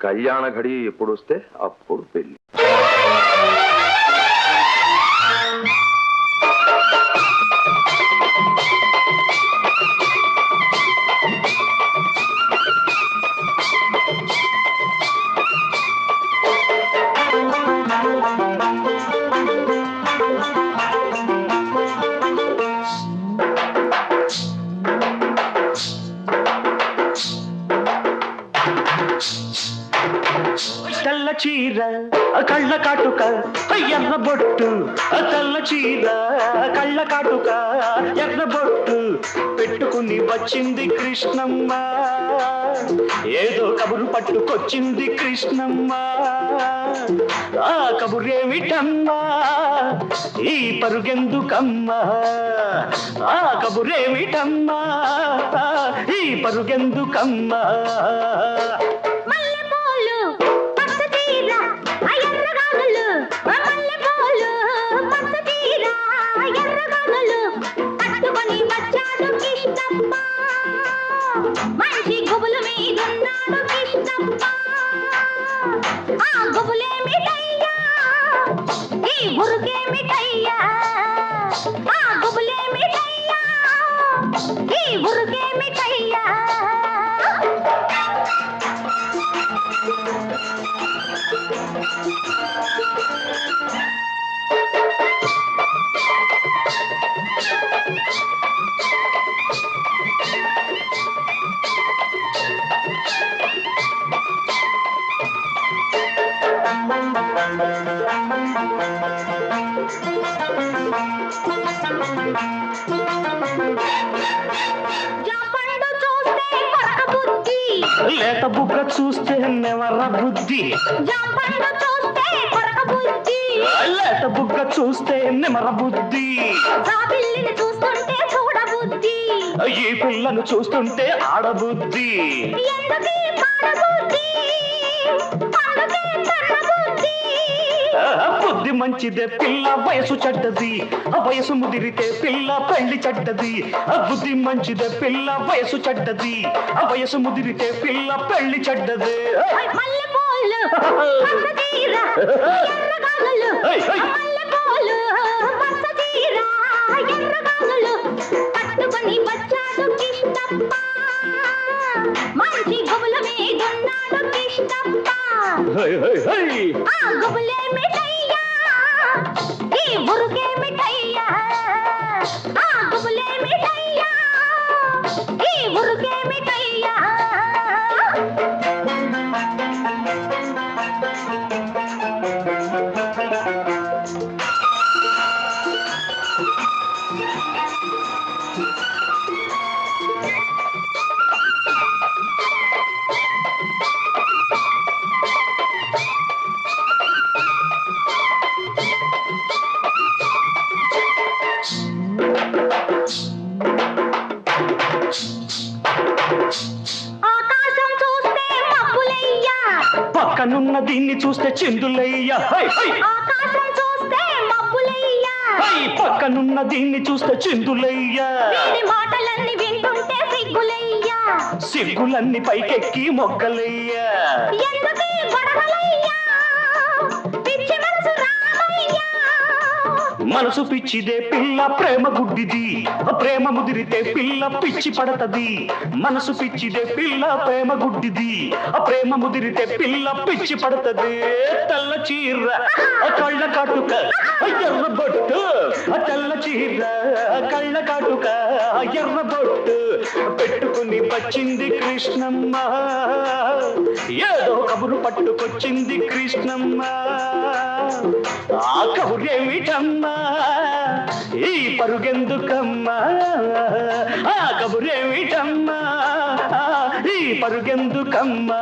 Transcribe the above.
కళ్యాణ ఘడి ఎప్పుడు వస్తే అప్పుడు పెళ్లి. తెల్ల చీర కళ్ళ కాటుక ఎర్ర బొట్టు, తెల్ల చీర కళ్ళ కాటుక ఎర్ర బొట్టు పెట్టుకుని వచ్చింది కృష్ణమ్మ. ఏదో కబురు పట్టుకొచ్చింది కృష్ణమ్మ. ఆ కబురేమిటమ్మా, ఈ పరుగెందుకమ్మా? ఆ కబురేమిటమ్మా, ఈ పరుగెందుకమ్మా? మంచి గుబులు మీదున్నాడు కృష్ణమ్మ. ఆ గుబులేమిటయ్యా, ఈ ఉరుకేమిటయ్యా? ఆ గుబులేమిటయ్యా, ఈ ఉరుకేమిటయ్యా? లేత బుగ్గ చూస్తే నెవర బుద్ధి, లేత బుగ్గ చూస్తే నెమర బుద్ధి, చూస్తుంటే చూడబుద్ధి, ఈ పిల్లను చూస్తుంటే ఆడబుద్ధి. బుద్ధి మంచిదే పిల్ల వయసు చెడ్డది, వయసు ముదిరితే పిల్ల పెళ్లి చెడ్డది. బుద్ధి మంచిదే పిల్ల వయసు చెడ్డది, వయసు ముదిరితే పిల్ల పెళ్లి చెడ్డది. పట్టుకొని వచ్చాడు కృష్ణప్ప, మంచి గుబుల మీదున్నాడు కృష్ణప్ప. ఆ గుబులేమిటయ్యా, ఈ ఉరుకేమిటయ్యా? ఆ గుబులేమిటయ్యా, ఈ ఉరుకేమిటయ్యా? ఆకాశం చూస్తే మబ్బులయ్యా, పక్కనున్న దీన్ని చూస్తే చిందులయ్యా. ఆకాశం చూస్తే మబ్బులయ్యా, పక్కనున్న దీన్ని చూస్తే చిందులయ్యా. మాటలన్నీ వింటుంటే సిగ్గులయ్యా, సిగ్గులన్నీ పైకెక్కి మొగ్గలయ్యా. ఎందుకీ గొడవలయ్యా, పిచ్చి మనసు రామయ్యా. మనసు పిచ్చిదే పిల్ల ప్రేమ గుడ్డిది, ప్రేమ ముదిరితే పిల్ల పిచ్చి పడతది. మనసు పిచ్చిదే పిల్ల ప్రేమ గుడ్డిది, ప్రేమ ముదిరితే పిల్ల పిచ్చి పడతది. తెల్ల చీర కళ్ళ కాటుక ఎర్ర బొట్టు, తెల్ల చీర కళ్ళ కాటుక ఎర్ర బొట్టు పెట్టుకుని వచ్చింది కృష్ణమ్మ. ఏదో కబురు పట్టుకొచ్చింది కృష్ణమ్మ. ఆ కబురేమిటమ్మా, ఈ పరుగెందుకమ్మా? ఆ కబురేమిటమ్మా, ఈ పరుగెందుకమ్మా?